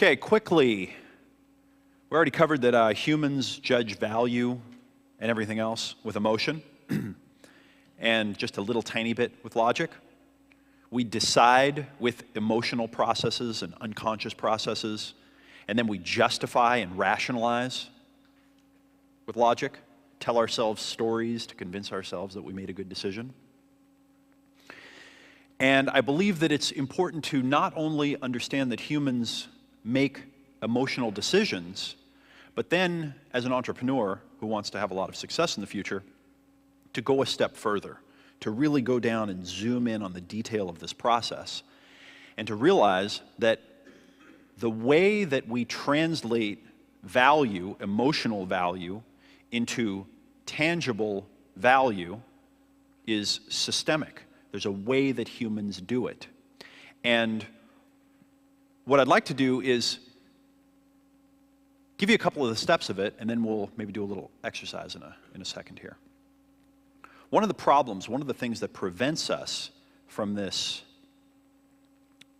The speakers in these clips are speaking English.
Okay, quickly, we already covered that humans judge value and everything else with emotion, and just a little tiny bit with logic. We decide with emotional processes and unconscious processes, and then we justify and rationalize with logic, tell ourselves stories to convince ourselves that we made a good decision. And I believe that it's important to not only understand that humans make emotional decisions, but then, as an entrepreneur who wants to have a lot of success in the future, to go a step further, to really go down and zoom in on the detail of this process, and to realize that the way that we translate value, emotional value, into tangible value is systemic. There's a way that humans do it. And what I'd like to do is give you a couple of the steps of it, and then we'll maybe do a little exercise in a second here. One of the problems, one of the things that prevents us from this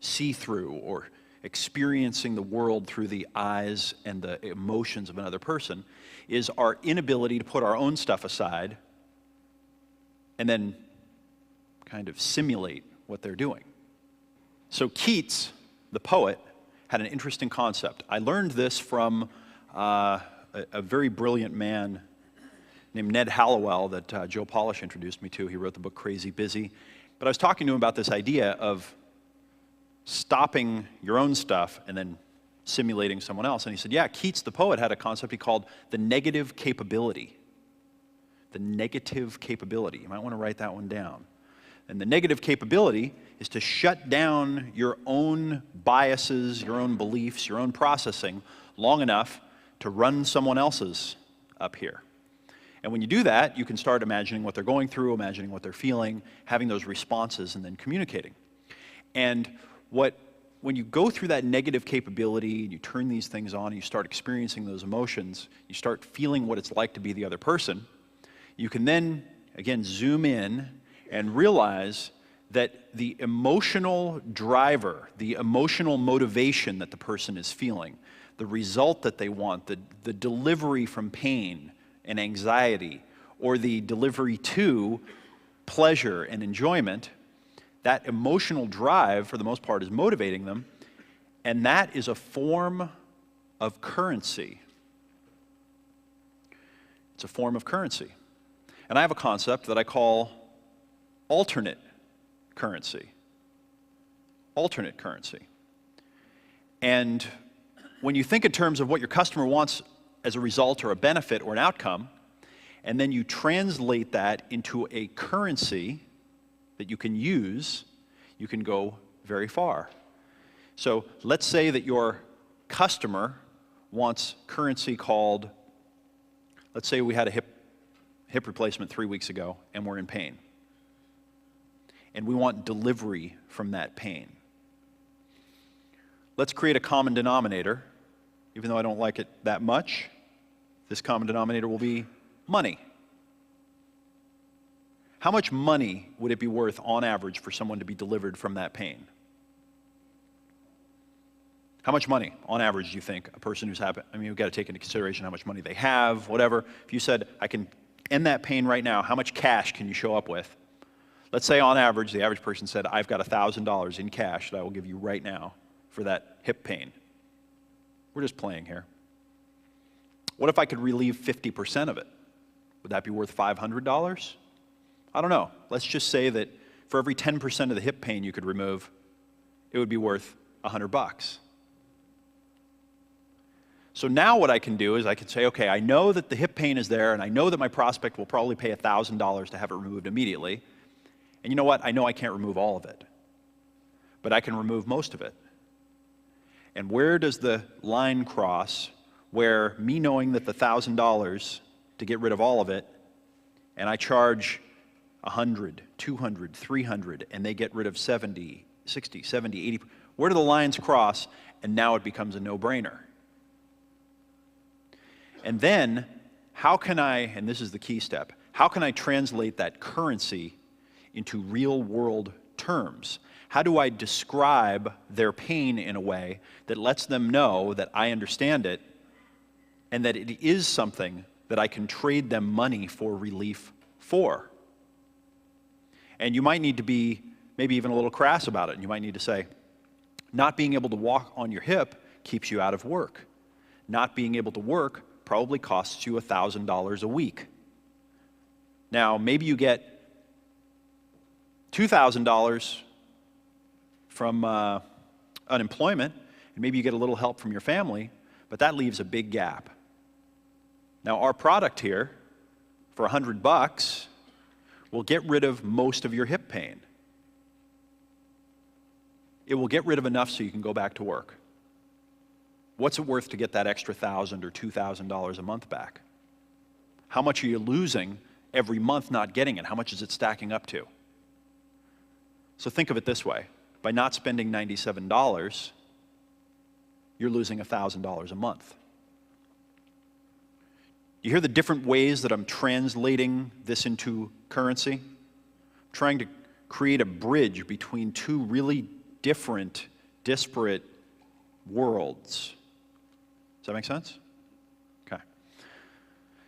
see-through or experiencing the world through the eyes and the emotions of another person is our inability to put our own stuff aside and then kind of simulate what they're doing. So Keats, the poet, had an interesting concept. I learned this from a very brilliant man named Ned Hallowell that Joe Polish introduced me to. He wrote the book Crazy Busy. But I was talking to him about this idea of stopping your own stuff and then simulating someone else. And he said, yeah, Keats, the poet, had a concept he called the negative capability. The negative capability. You might want to write that one down. And the negative capability is to shut down your own biases, your own beliefs, your own processing long enough to run someone else's up here. And when you do that, you can start imagining what they're going through, imagining what they're feeling, having those responses, and then communicating. And when you go through that negative capability, and you turn these things on, and you start experiencing those emotions, you start feeling what it's like to be the other person, you can then, again, zoom in and realize that the emotional driver, the emotional motivation that the person is feeling, the result that they want, the delivery from pain and anxiety, or the delivery to pleasure and enjoyment, that emotional drive, for the most part, is motivating them, and that is a form of currency. It's a form of currency. And I have a concept that I call alternate currency. Alternate currency. And when you think in terms of what your customer wants as a result or a benefit or an outcome, and then you translate that into a currency that you can use, you can go very far. So let's say that your customer wants currency called, let's say we had a hip replacement 3 weeks ago and we're in pain. And we want delivery from that pain. Let's create a common denominator. Even though I don't like it that much, this common denominator will be money. How much money would it be worth on average for someone to be delivered from that pain? How much money on average do you think a person who's having, you've got to take into consideration how much money they have, whatever. If you said, I can end that pain right now, how much cash can you show up with? Let's say on average, the average person said, I've got $1,000 in cash that I will give you right now for that hip pain. We're just playing here. What if I could relieve 50% of it? Would that be worth $500? I don't know. Let's just say that for every 10% of the hip pain you could remove, it would be worth $100. So now what I can do is I can say, okay, I know that the hip pain is there, and I know that my prospect will probably pay $1,000 to have it removed immediately. And you know what? I know I can't remove all of it, but I can remove most of it. And where does the line cross where me knowing that the $1,000 to get rid of all of it, and I charge $100, $200, $300, and they get rid of 70, 60, 70, 80, where do the lines cross, and now it becomes a no-brainer? And then, how can I, and this is the key step, how can I translate that currency into real-world terms? How do I describe their pain in a way that lets them know that I understand it and that it is something that I can trade them money for relief for? And you might need to be maybe even a little crass about it. And you might need to say, not being able to walk on your hip keeps you out of work. Not being able to work probably costs you $1,000 a week. Now, maybe you get $2,000 from unemployment, and maybe you get a little help from your family, but that leaves a big gap. Now, our product here, for $100, will get rid of most of your hip pain. It will get rid of enough so you can go back to work. What's it worth to get that extra $1,000 or $2,000 a month back? How much are you losing every month not getting it? How much is it stacking up to? So think of it this way. By not spending $97, you're losing $1,000 a month. You hear the different ways that I'm translating this into currency? I'm trying to create a bridge between two really different, disparate worlds. Does that make sense? Okay.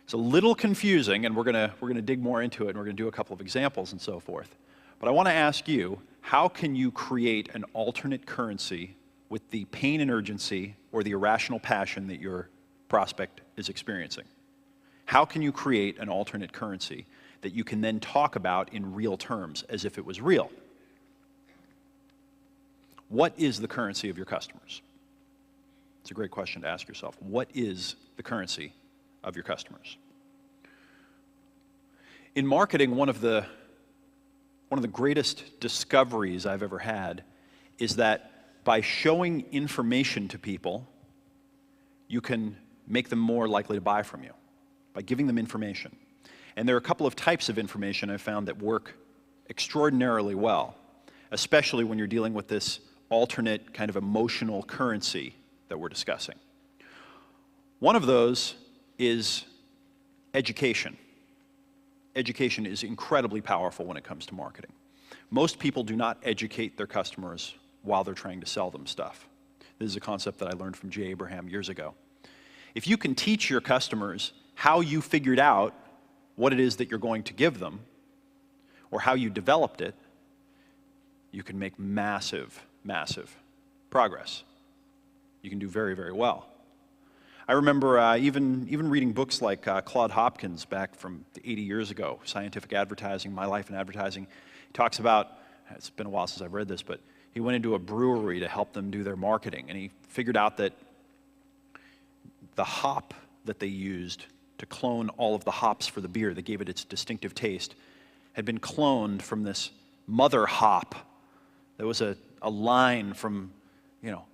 It's a little confusing, and we're gonna dig more into it, and we're gonna do a couple of examples and so forth. But I want to ask you, how can you create an alternate currency with the pain and urgency or the irrational passion that your prospect is experiencing? How can you create an alternate currency that you can then talk about in real terms as if it was real? What is the currency of your customers? It's a great question to ask yourself. What is the currency of your customers? In marketing, one of the greatest discoveries I've ever had is that by showing information to people, you can make them more likely to buy from you, by giving them information. And there are a couple of types of information I've found that work extraordinarily well, especially when you're dealing with this alternate kind of emotional currency that we're discussing. One of those is education. Education is incredibly powerful when it comes to marketing. Most people do not educate their customers while they're trying to sell them stuff. This is a concept that I learned from Jay Abraham years ago. If you can teach your customers how you figured out what it is that you're going to give them, or how you developed it, you can make massive, massive progress. You can do very, very well. I remember even reading books like Claude Hopkins back from 80 years ago, Scientific Advertising, My Life in Advertising. He talks about, it's been a while since I've read this, but he went into a brewery to help them do their marketing, and he figured out that the hop that they used to clone all of the hops for the beer that gave it its distinctive taste had been cloned from this mother hop. There was a line from,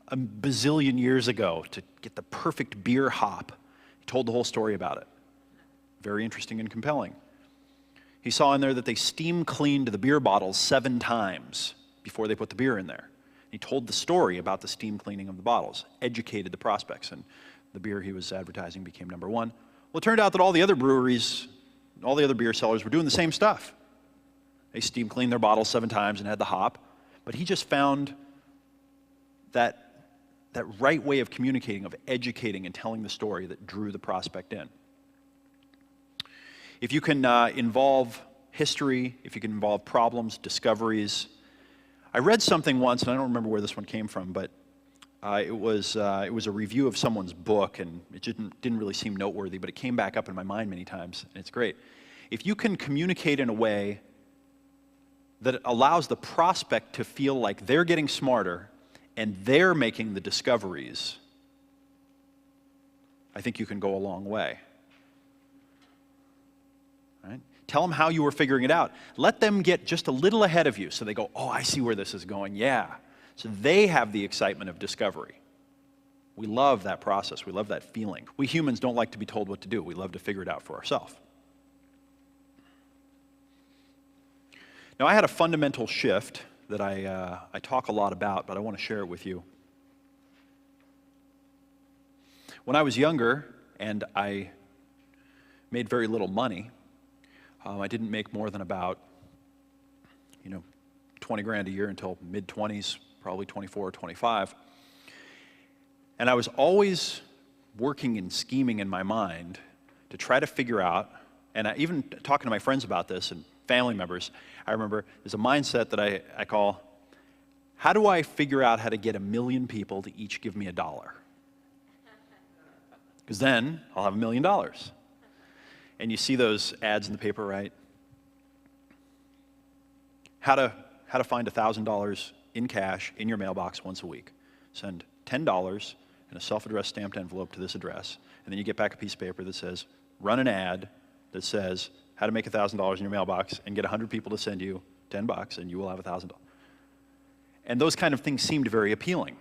a bazillion years ago to get the perfect beer hop. He told the whole story about it. Very interesting and compelling. He saw in there that they steam cleaned the beer bottles 7 times before they put the beer in there. He told the story about the steam cleaning of the bottles, educated the prospects, and the beer he was advertising became #1. Well, it turned out that all the other breweries, all the other beer sellers were doing the same stuff. They steam cleaned their bottles 7 times and had the hop, but he just found that right way of communicating, of educating and telling the story that drew the prospect in. If you can involve history, if you can involve problems, discoveries. I read something once, and I don't remember where this one came from, but it was a review of someone's book, and it didn't really seem noteworthy, but it came back up in my mind many times, and it's great. If you can communicate in a way that allows the prospect to feel like they're getting smarter and they're making the discoveries, I think you can go a long way. Right? Tell them how you were figuring it out. Let them get just a little ahead of you so they go, oh, I see where this is going, yeah. So they have the excitement of discovery. We love that process. We love that feeling. We humans don't like to be told what to do. We love to figure it out for ourselves. Now, I had a fundamental shift that I talk a lot about, but I want to share it with you. When I was younger and I made very little money, I didn't make more than about, 20 grand a year until mid-20s, probably 24 or 25. And I was always working and scheming in my mind to try to figure out, and even talking to my friends about this and family members, I remember there's a mindset that I call, how do I figure out how to get 1 million people to each give me $1? Because then I'll have $1 million. And you see those ads in the paper, right? How to find $1,000 in cash in your mailbox once a week. Send $10 in a self-addressed stamped envelope to this address, and then you get back a piece of paper that says, run an ad that says how to make $1,000 in your mailbox and get 100 people to send you $10 and you will have $1,000. And those kind of things seemed very appealing.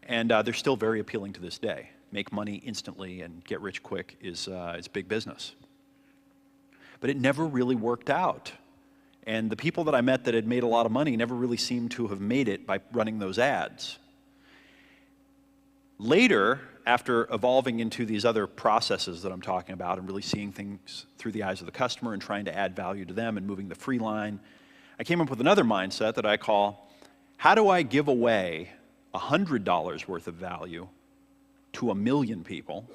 And they're still very appealing to this day. Make money instantly and get rich quick is big business. But it never really worked out. And the people that I met that had made a lot of money never really seemed to have made it by running those ads. Later, after evolving into these other processes that I'm talking about and really seeing things through the eyes of the customer and trying to add value to them and moving the free line, I came up with another mindset that I call, how do I give away $100 worth of value to 1 million people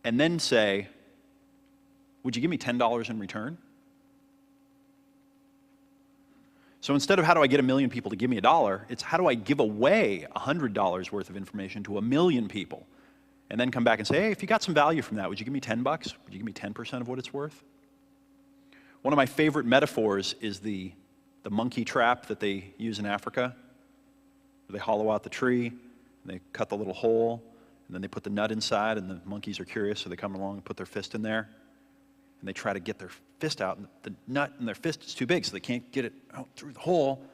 and then say, would you give me $10 in return? So instead of how do I get 1 million people to give me $1, it's how do I give away $100 worth of information to 1 million people and then come back and say, hey, if you got some value from that, would you give me $10? Would you give me 10% of what it's worth? One of my favorite metaphors is the monkey trap that they use in Africa. They hollow out the tree, and they cut the little hole, and then they put the nut inside, and the monkeys are curious, so they come along and put their fist in there. And they try to get their fist out, and the nut in their fist is too big, so they can't get it out through the hole.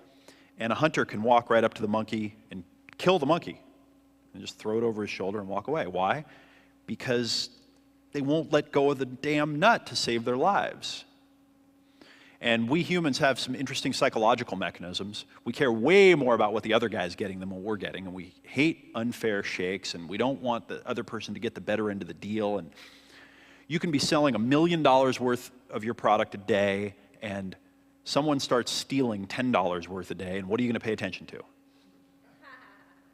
And a hunter can walk right up to the monkey and kill the monkey and just throw it over his shoulder and walk away. Why? Because they won't let go of the damn nut to save their lives. And we humans have some interesting psychological mechanisms. We care way more about what the other guy's getting than what we're getting, and we hate unfair shakes, and we don't want the other person to get the better end of the deal. And you can be selling $1 million worth of your product a day, and someone starts stealing $10 worth a day, and what are you going to pay attention to?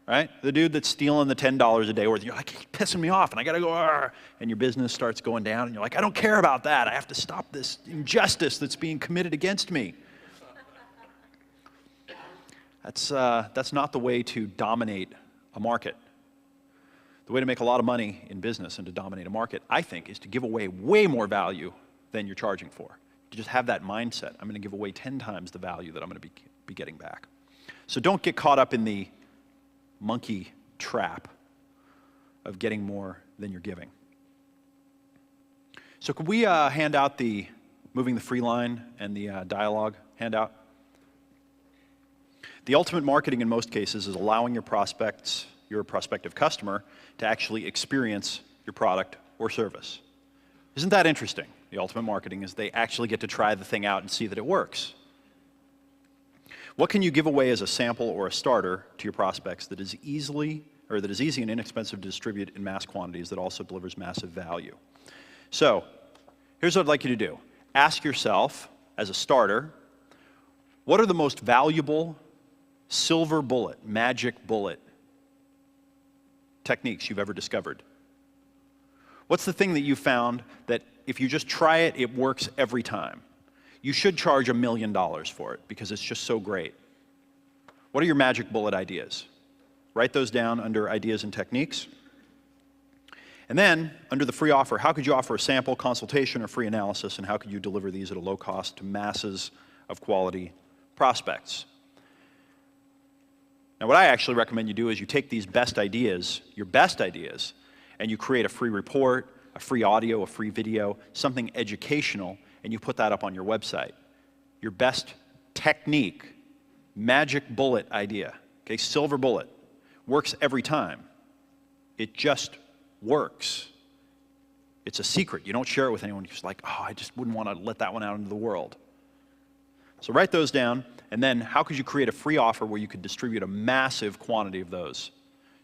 Right? The dude that's stealing the $10 a day worth, you're like, he's pissing me off, and I got to go, argh, and your business starts going down, and you're like, I don't care about that. I have to stop this injustice that's being committed against me. That's not the way to dominate a market. The way to make a lot of money in business and to dominate a market, I think, is to give away way more value than you're charging for. To just have that mindset. I'm going to give away 10 times the value that I'm going to be getting back. So don't get caught up in the monkey trap of getting more than you're giving. So could we hand out the moving the free line and the dialogue handout? The ultimate marketing in most cases is allowing your prospects, your prospective customer, to actually experience your product or service. Isn't that interesting? The ultimate marketing is they actually get to try the thing out and see that it works. What can you give away as a sample or a starter to your prospects that is easy and inexpensive to distribute in mass quantities that also delivers massive value? So, here's what I'd like you to do. Ask yourself, as a starter, what are the most valuable silver bullet, magic bullet techniques you've ever discovered? What's the thing that you found that if you just try it, it works every time? You should charge $1 million for it because it's just so great. What are your magic bullet ideas? Write those down under ideas and techniques. And then, under the free offer, how could you offer a sample, consultation, or free analysis, and how could you deliver these at a low cost to masses of quality prospects? Now, what I actually recommend you do is you take these best ideas, your best ideas, and you create a free report, a free audio, a free video, something educational, and you put that up on your website. Your best technique, magic bullet idea, okay, silver bullet, works every time. It just works. It's a secret. You don't share it with anyone who's like, oh, I just wouldn't want to let that one out into the world. So write those down, and then how could you create a free offer where you could distribute a massive quantity of those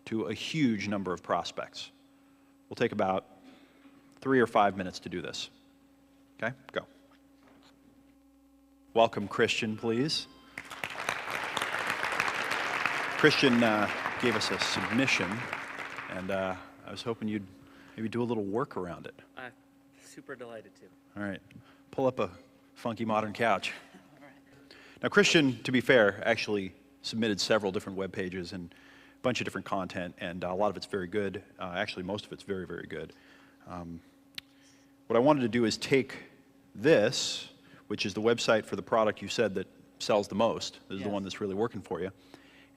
to a huge number of prospects? We'll take about 3 or 5 minutes to do this. Okay, go. Welcome, Christian, please. Christian gave us a submission, and I was hoping you'd maybe do a little work around it. Super delighted to. All right. Pull up a funky modern couch. Now, Christian, to be fair, actually submitted several different web pages and a bunch of different content, and a lot of it's very good. Actually, most of it's very, very good. What I wanted to do is take this, which is the website for the product you said that sells the most. This is the one that's really working for you.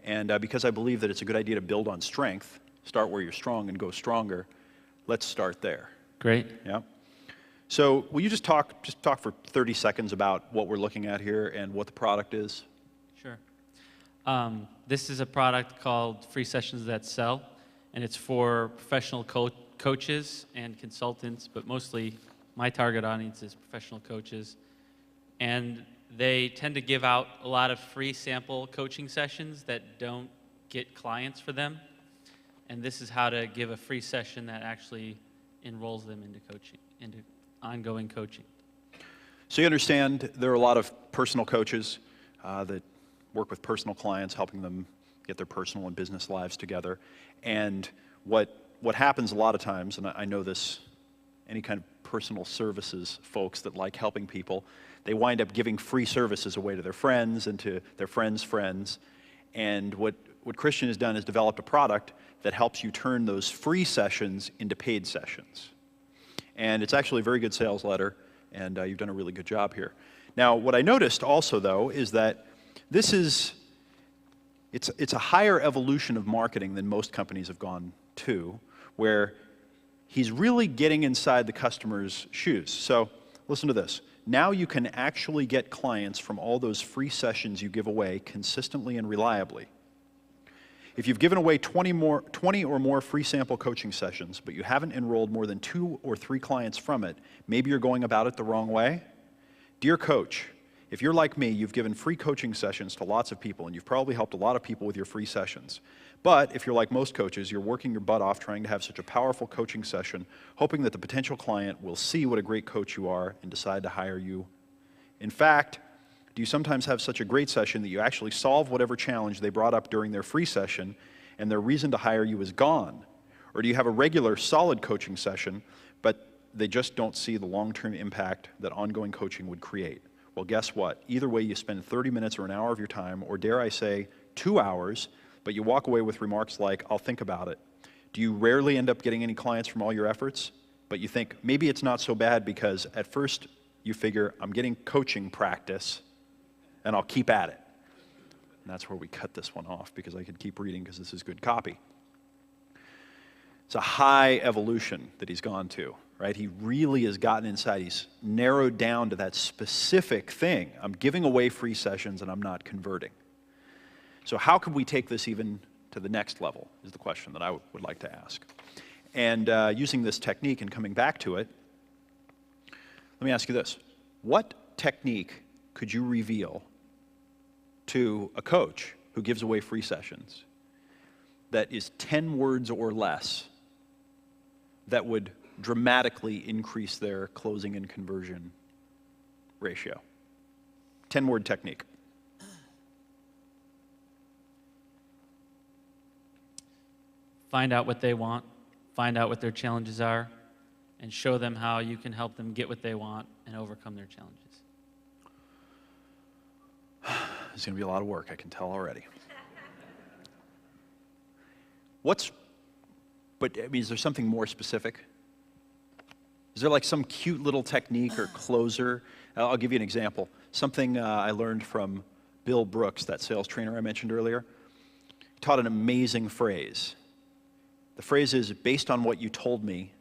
And because I believe that it's a good idea to build on strength, start where you're strong and go stronger, let's start there. Great. Yeah. So will you just talk for 30 seconds about what we're looking at here and what the product is? Sure. This is a product called Free Sessions That Sell, and it's for professional coaches and consultants, but mostly my target audience is professional coaches. And they tend to give out a lot of free sample coaching sessions that don't get clients for them. And this is how to give a free session that actually enrolls them into coaching, into ongoing coaching. So you understand there are a lot of personal coaches that work with personal clients, helping them get their personal and business lives together. And what happens a lot of times, and I know this, any kind of personal services folks that like helping people, they wind up giving free services away to their friends and to their friends' friends. And what Christian has done is developed a product that helps you turn those free sessions into paid sessions. And it's actually a very good sales letter, and you've done a really good job here. Now, what I noticed also, though, is that this is, it's a higher evolution of marketing than most companies have gone to, where he's really getting inside the customer's shoes. So listen to this. Now you can actually get clients from all those free sessions you give away consistently and reliably. If you've given away 20 or more free sample coaching sessions, but you haven't enrolled more than 2 or 3 clients from it, maybe you're going about it the wrong way. Dear coach, if you're like me, you've given free coaching sessions to lots of people, and you've probably helped a lot of people with your free sessions. But if you're like most coaches, you're working your butt off trying to have such a powerful coaching session, hoping that the potential client will see what a great coach you are and decide to hire you. In fact, do you sometimes have such a great session that you actually solve whatever challenge they brought up during their free session and their reason to hire you is gone? Or do you have a regular, solid coaching session, but they just don't see the long-term impact that ongoing coaching would create? Well, guess what? Either way, you spend 30 minutes or an hour of your time, or dare I say, 2 hours, but you walk away with remarks like, I'll think about it. Do you rarely end up getting any clients from all your efforts? But you think, maybe it's not so bad because at first you figure, I'm getting coaching practice, and I'll keep at it. And that's where we cut this one off, because I could keep reading because this is good copy. It's a high evolution that he's gone to, right? He really has gotten inside. He's narrowed down to that specific thing. I'm giving away free sessions and I'm not converting. So how could we take this even to the next level is the question that I would like to ask. And using this technique and coming back to it, let me ask you this. What technique could you reveal to a coach who gives away free sessions that is 10 words or less that would dramatically increase their closing and conversion ratio? 10-word technique. Find out what they want, find out what their challenges are, and show them how you can help them get what they want and overcome their challenges. It's going to be a lot of work, I can tell already. But I mean, is there something more specific? Is there like some cute little technique or closer? I'll give you an example. Something I learned from Bill Brooks, that sales trainer I mentioned earlier. He taught an amazing phrase. The phrase is, based on what you told me,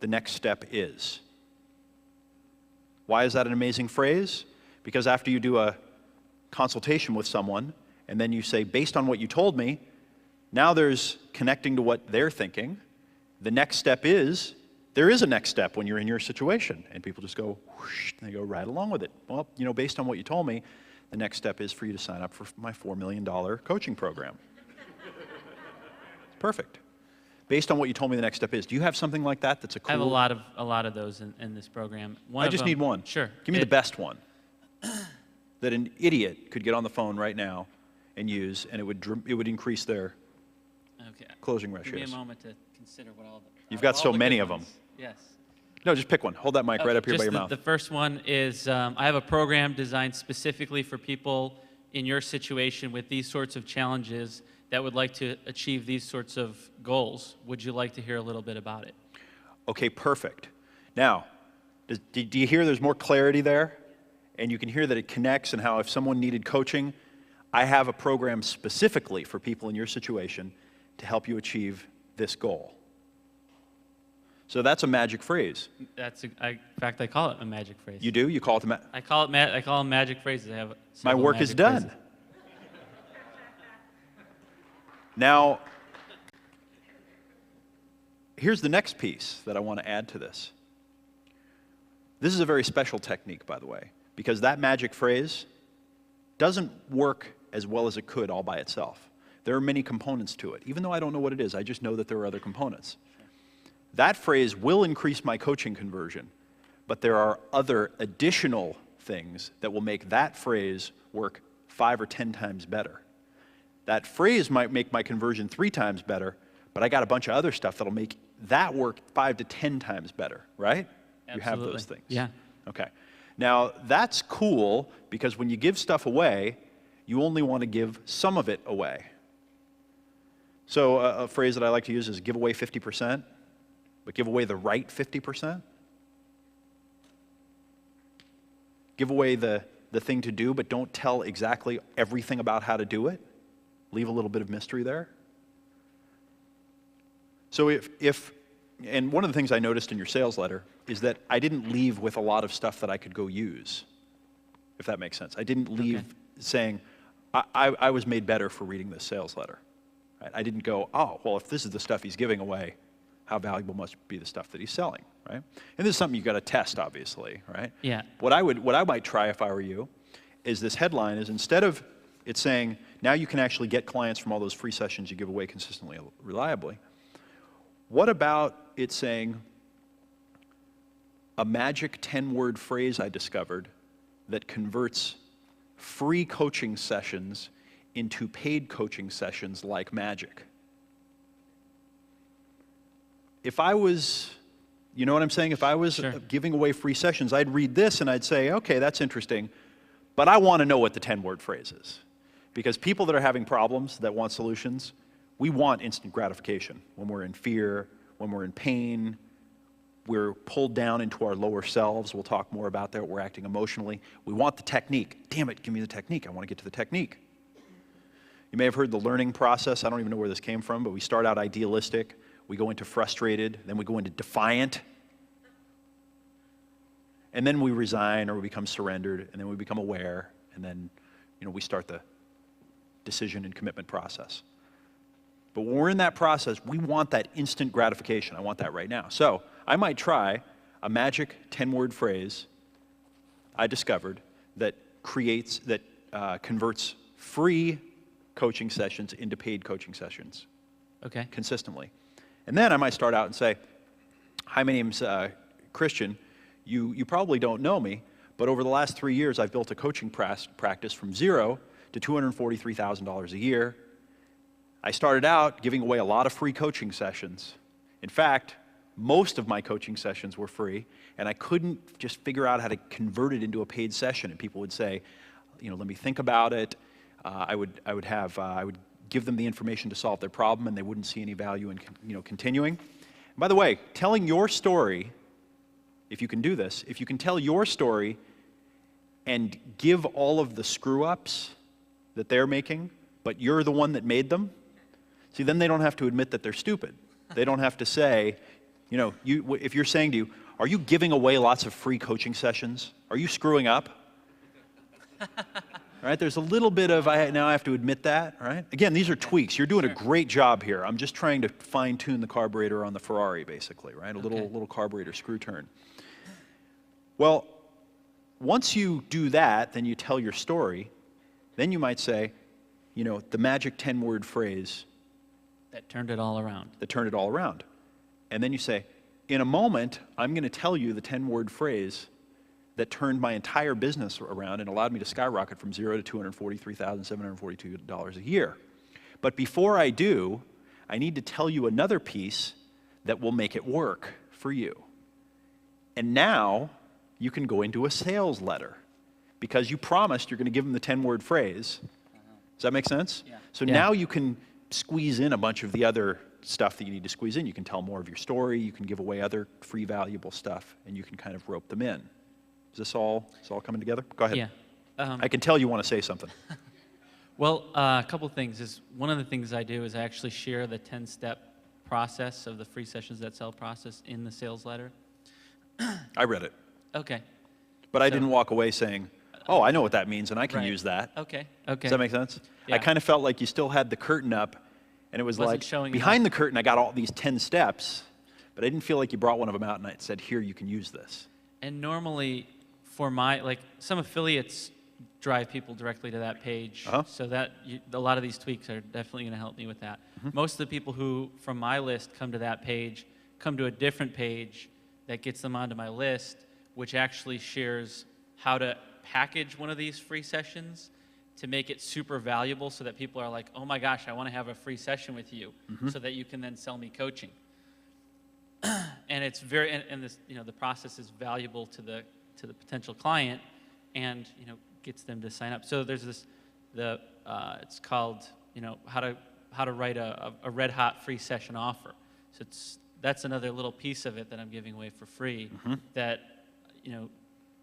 the next step is. Why is that an amazing phrase? Because after you do a consultation with someone, and then you say, based on what you told me, now there's connecting to what they're thinking. The next step is, there is a next step when you're in your situation. And people just go, whoosh, and they go right along with it. Well, you know, based on what you told me, the next step is for you to sign up for my $4 million coaching program. Perfect. Based on what you told me the next step is. Do you have something like that that's a cool? I have a lot of those in this program. I just need one. Sure. Give me the best one that an idiot could get on the phone right now and use, and it would increase their Okay. closing Give me a ratios. moment to consider what all the. You've out got all so the many good of them. ones. Yes. No, just pick one. Hold that mic right up here by Just your mouth. The first one is I have a program designed specifically for people in your situation with these sorts of challenges that would like to achieve these sorts of goals. Would you like to hear a little bit about it? Okay, perfect. Now, do you hear there's more clarity there? And you can hear that it connects and how if someone needed coaching, I have a program specifically for people in your situation to help you achieve this goal. So that's a magic phrase. In fact, I call it a magic phrase. You do? You call it I call them magic phrases. I have my several work is magic done. phrases. Now, here's the next piece that I want to add to this. This is a very special technique, by the way, because that magic phrase doesn't work as well as it could all by itself. There are many components to it. Even though I don't know what it is, I just know that there are other components. That phrase will increase my coaching conversion, but there are other additional things that will make that phrase work 5 or 10 times better. That phrase might make my conversion 3 times better, but I got a bunch of other stuff that'll make that work 5 to 10 times better, right? Absolutely. You have those things. Yeah. Okay. Now, that's cool because when you give stuff away, you only want to give some of it away. So a phrase that I like to use is give away 50%, but give away the right 50%. Give away the thing to do, but don't tell exactly everything about how to do it. Leave a little bit of mystery there. So and one of the things I noticed in your sales letter is that I didn't leave with a lot of stuff that I could go use, if that makes sense. I didn't leave saying, I was made better for reading this sales letter. Right? I didn't go, oh, well, if this is the stuff he's giving away, how valuable must be the stuff that he's selling, right? And this is something you've got to test, obviously, right? Yeah. What I might try if I were you is this headline is instead of it saying, now you can actually get clients from all those free sessions you give away consistently and reliably, what about it saying a magic 10-word phrase I discovered that converts free coaching sessions into paid coaching sessions like magic? If I was, you know what I'm saying? If I was giving away free sessions, I'd read this and I'd say, okay, that's interesting, but I want to know what the 10-word phrase is. Because people that are having problems, that want solutions, we want instant gratification. When we're in fear, when we're in pain, we're pulled down into our lower selves. We'll talk more about that. We're acting emotionally. We want the technique. Damn it, give me the technique. I want to get to the technique. You may have heard the learning process. I don't even know where this came from, but we start out idealistic. We go into frustrated. Then we go into defiant. And then we resign or we become surrendered. And then we become aware. And then, we start the decision and commitment process. But when we're in that process, we want that instant gratification. I want that right now. So I might try a magic 10-word phrase I discovered that converts free coaching sessions into paid coaching sessions consistently. And then I might start out and say, hi, my name's Christian. You probably don't know me, but over the last 3 years, I've built a coaching practice from zero to $243,000 a year. I started out giving away a lot of free coaching sessions. In fact, most of my coaching sessions were free, and I couldn't just figure out how to convert it into a paid session. And people would say, let me think about it. I would give them the information to solve their problem, and they wouldn't see any value in continuing. And by the way, telling your story, if you can do this, if you can tell your story and give all of the screw-ups that they're making, but you're the one that made them, see, then they don't have to admit that they're stupid. They don't have to say, if you're saying to you, are you giving away lots of free coaching sessions? Are you screwing up? Right? There's a little bit of, now I have to admit that, right? Again, these are tweaks. You're doing a great job here. I'm just trying to fine-tune the carburetor on the Ferrari, basically, right? A little carburetor screw turn. Well, once you do that, then you tell your story. Then you might say, the magic 10-word phrase that turned it all around. And then you say, in a moment, I'm going to tell you the 10-word phrase that turned my entire business around and allowed me to skyrocket from zero to $243,742 a year. But before I do, I need to tell you another piece that will make it work for you. And now you can go into a sales letter because you promised you're going to give them the 10-word phrase. Does that make sense? Yeah. So now you can squeeze in a bunch of the other stuff that you need to squeeze in. You can tell more of your story, you can give away other free valuable stuff, and you can kind of rope them in. Is this all coming together? Go ahead. Yeah. I can tell you want to say something. Well, a couple things is one of the things I do is I actually share the 10-step process of the free sessions that sell process in the sales letter. I read it. Okay. But I didn't walk away saying, oh, I know what that means and I can Right. use that. Okay. Does that make sense? Yeah. I kind of felt like you still had the curtain up and it was Wasn't like, showing behind enough. the curtain I got all these 10 steps, but I didn't feel like you brought one of them out and I said, here, you can use this. And normally, for some affiliates drive people directly to that page, so that a lot of these tweaks are definitely going to help me with that. Most of the people who, from my list, come to that page, come to a different page that gets them onto my list, which actually shares how to package one of these free sessions to make it super valuable so that people are like, oh my gosh, I want to have a free session with you, so that you can then sell me coaching. And it's and this, the process is valuable to the potential client, and gets them to sign up. So there's this, it's called how to write a red hot free session offer. So that's another little piece of it that I'm giving away for free that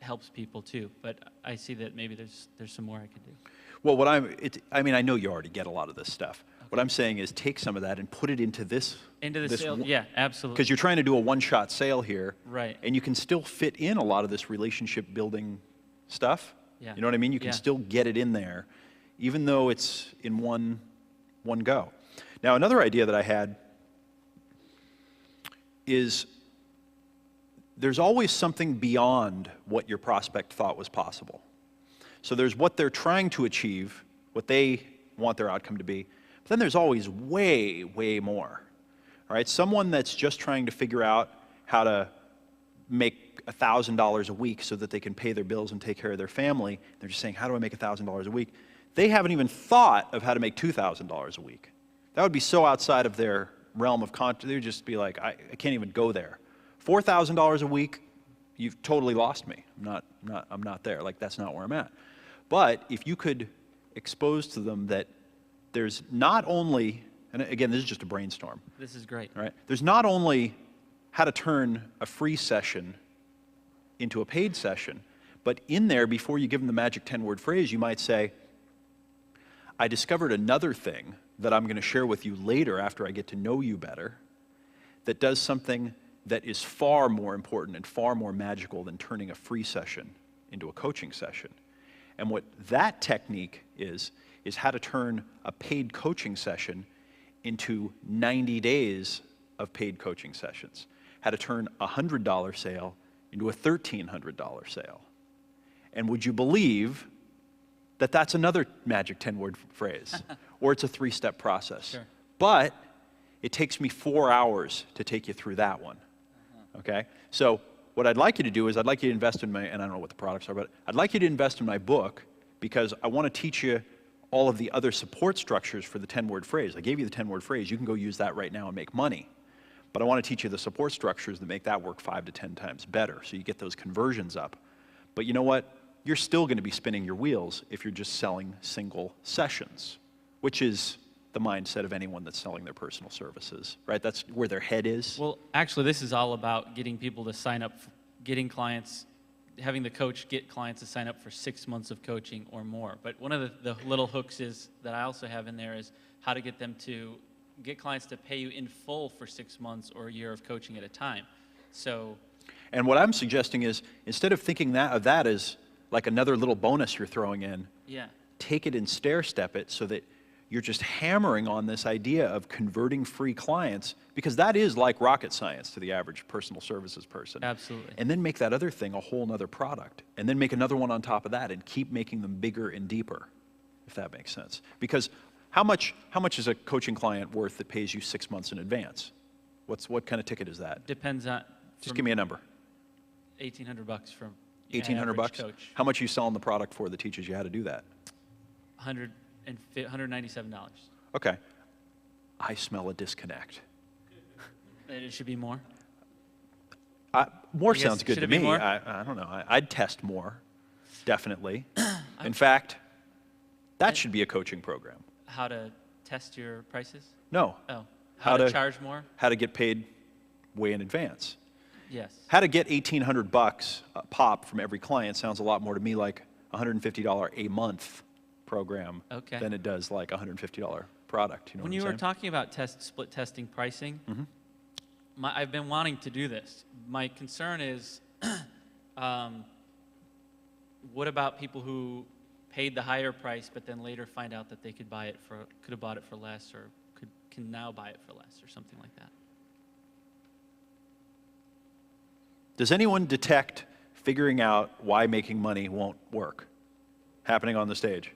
helps people too. But I see that maybe there's some more I can do. Well, I mean, I know you already get a lot of this stuff. What I'm saying is take some of that and put it into this. Into the sale, yeah, absolutely. Because you're trying to do a one-shot sale here. Right. And you can still fit in a lot of this relationship building stuff. Yeah. You know what I mean? You can still get it in there, even though it's in one go. Now, another idea that I had is there's always something beyond what your prospect thought was possible. So there's what they're trying to achieve, what they want their outcome to be, but then there's always way, way more. All right, someone that's just trying to figure out how to make $1,000 a week so that they can pay their bills and take care of their family, they're just saying, how do I make $1,000 a week? They haven't even thought of how to make $2,000 a week. That would be so outside of their realm of they would just be like, I can't even go there. $4,000 a week, you've totally lost me. I'm not there. Like, that's not where I'm at. But if you could expose to them that there's not only, and again, this is just a brainstorm. This is great. All right? There's not only how to turn a free session into a paid session, but in there, before you give them the magic 10-word phrase, you might say, I discovered another thing that I'm going to share with you later after I get to know you better that does something that is far more important and far more magical than turning a free session into a coaching session. And what that technique is how to turn a paid coaching session into 90 days of paid coaching sessions. How to turn a $100 sale into a $1,300 sale. And would you believe that that's another magic 10-word phrase? Or it's a 3-step process. Sure. But it takes me 4 hours to take you through that one. Okay? So what I'd like you to do is I'd like you to invest in and I don't know what the products are, but I'd like you to invest in my book because I want to teach you all of the other support structures for the 10-word phrase. I gave you the 10-word phrase. You can go use that right now and make money. But I want to teach you the support structures that make that work 5 to 10 times better so you get those conversions up. But you know what? You're still going to be spinning your wheels if you're just selling single sessions, which is the mindset of anyone that's selling their personal services, right? That's where their head is. Well, actually, this is all about getting people to sign up, getting clients, having the coach get clients to sign up for 6 months of coaching or more. But one of the little hooks is that I also have in there is how to get them to get clients to pay you in full for 6 months or a year of coaching at a time. So, and what I'm suggesting is instead of thinking of that as like another little bonus you're throwing in, take it and stair-step it so that you're just hammering on this idea of converting free clients, because that is like rocket science to the average personal services person. Absolutely. And then make that other thing a whole nother product, and then make another one on top of that, and keep making them bigger and deeper, if that makes sense. Because how much is a coaching client worth that pays you 6 months in advance? What kind of ticket is that? Depends on. Just give me a number. $1,800 from. $1,800 average bucks? coach. How much are you selling the product for that teaches you how to do that? $197. Okay. I smell a disconnect. And it should be more. More I guess, sounds good should to it be me. more? I don't know. I'd test more, definitely. In fact, that should be a coaching program. How to test your prices? No. Oh, How how to to- charge more? How to get paid way in advance. Yes. How to get $1,800 a pop from every client sounds a lot more to me like $150 a month program Okay. than it does like a $150 product. You know When what you I'm were saying? talking about split testing pricing, I've been wanting to do this. My concern is, what about people who paid the higher price but then later find out that they could have bought it for less, or can now buy it for less, or something like that? Does anyone detect figuring out why making money won't work happening on the stage?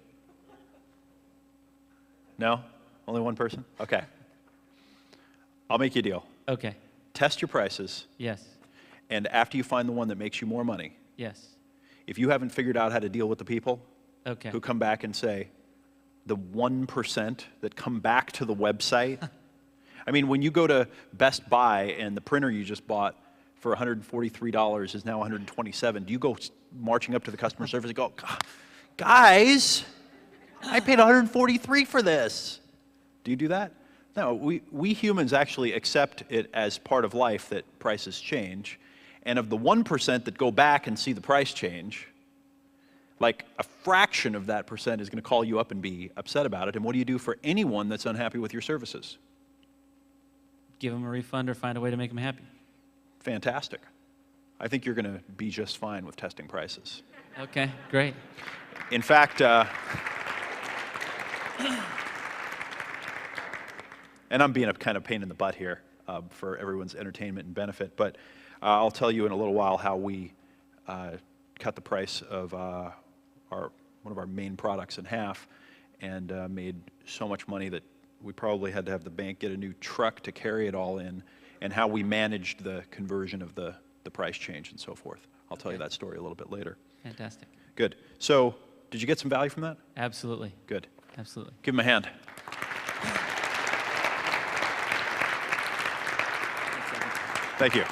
No? Only one person? Okay. I'll make you a deal. Okay. Test your prices, Yes. and after you find the one that makes you more money, Yes. if you haven't figured out how to deal with the people Okay. who come back and say, the 1% that come back to the website, I mean, when you go to Best Buy and the printer you just bought for $143 is now $127, do you go marching up to the customer service and go, guys, I paid $143 for this? Do you do that? No, we humans actually accept it as part of life that prices change. And of the 1% that go back and see the price change, like a fraction of that percent is going to call you up and be upset about it. And what do you do for anyone that's unhappy with your services? Give them a refund or find a way to make them happy. Fantastic. I think you're going to be just fine with testing prices. Okay, great. In fact, and I'm being a kind of pain in the butt here for everyone's entertainment and benefit, but I'll tell you in a little while how we cut the price of one of our main products in half and made so much money that we probably had to have the bank get a new truck to carry it all in, and how we managed the conversion of the price change and so forth. I'll tell you that story a little bit later. Fantastic. Good. So, did you get some value from that? Absolutely. Good. Absolutely. Give him a hand. Thank you.